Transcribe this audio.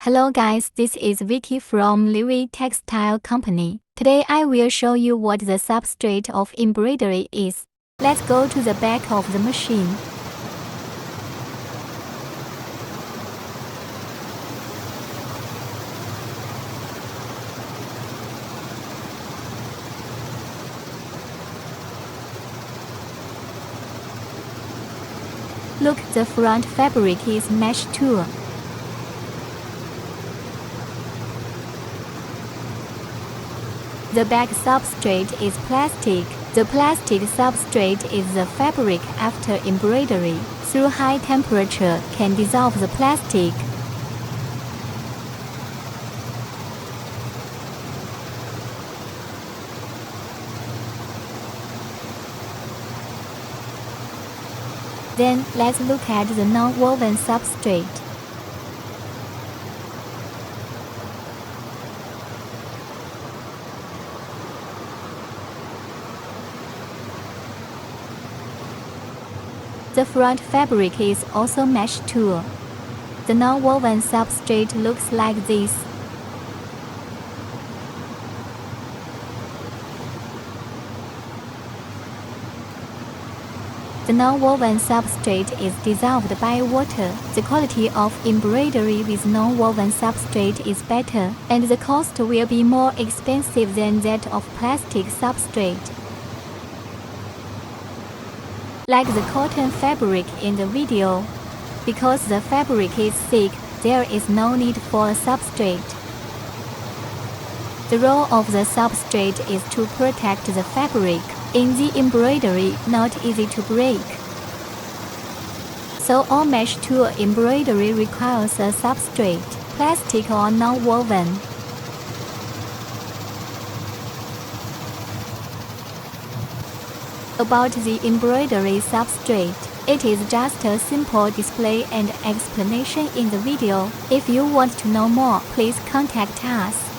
Hello guys, this is Vicky from Liwi Textile Company. Today I will show you what the substrate of embroidery is. Let's go to the back of the machine. Look, the front fabric is mesh tulle. The back substrate is plastic. The plastic substrate is the fabric after embroidery. Through high temperature can dissolve the plastic. Then let's look at the non-woven substrate. The front fabric is also mesh tulle. The non-woven substrate looks like this. The non-woven substrate is dissolved by water. The quality of embroidery with non-woven substrate is better, and the cost will be more expensive than that of plastic substrate. Like the cotton fabric in the video. Because the fabric is thick, there is no need for a substrate. The role of the substrate is to protect the fabric. In the embroidery, not easy to break. So all mesh tulle embroidery requires a substrate, plastic or non-woven. About the embroidery substrate, it is just a simple display and explanation in the video. If you want to know more, please contact us.